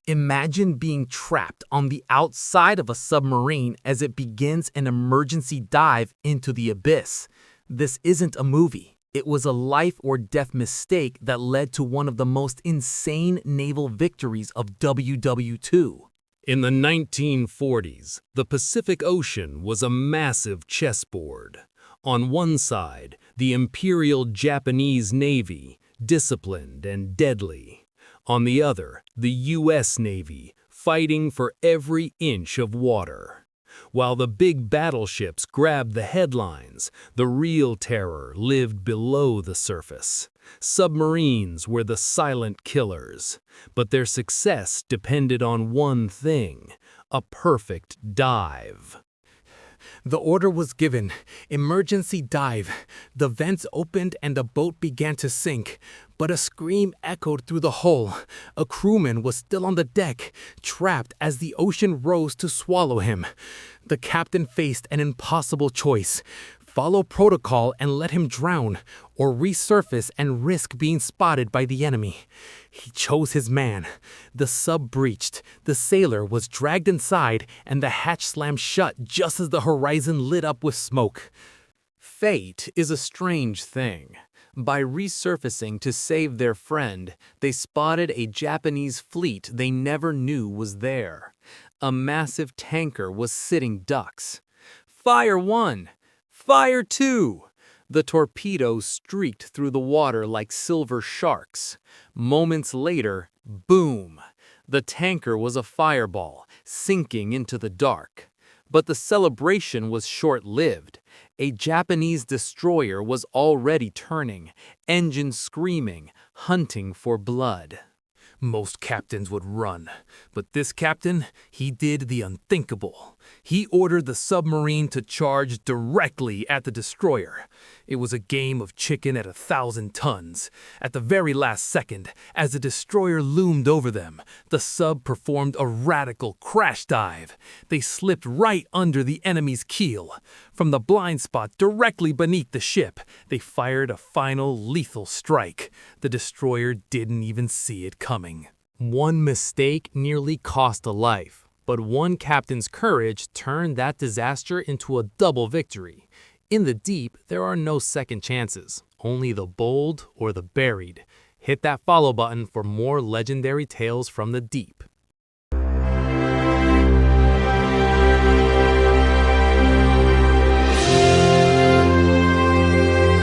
Imagine being trapped on the outside of a submarine as it begins an emergency dive into the abyss. This isn't a movie. It was a life or death mistake that led to one of the most insane naval victories of WW2. In the 1940s, the Pacific Ocean was a massive chessboard. On one side, the Imperial Japanese Navy, disciplined and deadly. On the other, the U.S. Navy, fighting for every inch of water. While the big battleships grabbed the headlines, the real terror lived below the surface. Submarines were the silent killers, but their success depended on one thing: a perfect dive. The order was given, emergency dive. The vents opened and the boat began to sink, but a scream echoed through the hull. A crewman was still on the deck, trapped as the ocean rose to swallow him. The captain faced an impossible choice: follow protocol and let him drown, or resurface and risk being spotted by the enemy. He chose his man. The sub breached, the sailor was dragged inside, and the hatch slammed shut just as the horizon lit up with smoke. Fate is a strange thing. By resurfacing to save their friend, they spotted a Japanese fleet they never knew was there. A massive tanker was sitting ducks. Fire 1! Fire 2! The torpedoes streaked through the water like silver sharks. Moments later, boom! The tanker was a fireball, sinking into the dark. But the celebration was short-lived. A Japanese destroyer was already turning, engines screaming, hunting for blood. Most captains would run, but this captain, he did the unthinkable. He ordered the submarine to charge directly at the destroyer. It was a game of chicken at 1,000 tons. At the very last second, as the destroyer loomed over them, the sub performed a radical crash dive. They slipped right under the enemy's keel. From the blind spot directly beneath the ship, they fired a final lethal strike. The destroyer didn't even see it coming. One mistake nearly cost a life, but one captain's courage turned that disaster into a double victory. In the deep, there are no second chances, only the bold or the buried. Hit that follow button for more legendary tales from the deep.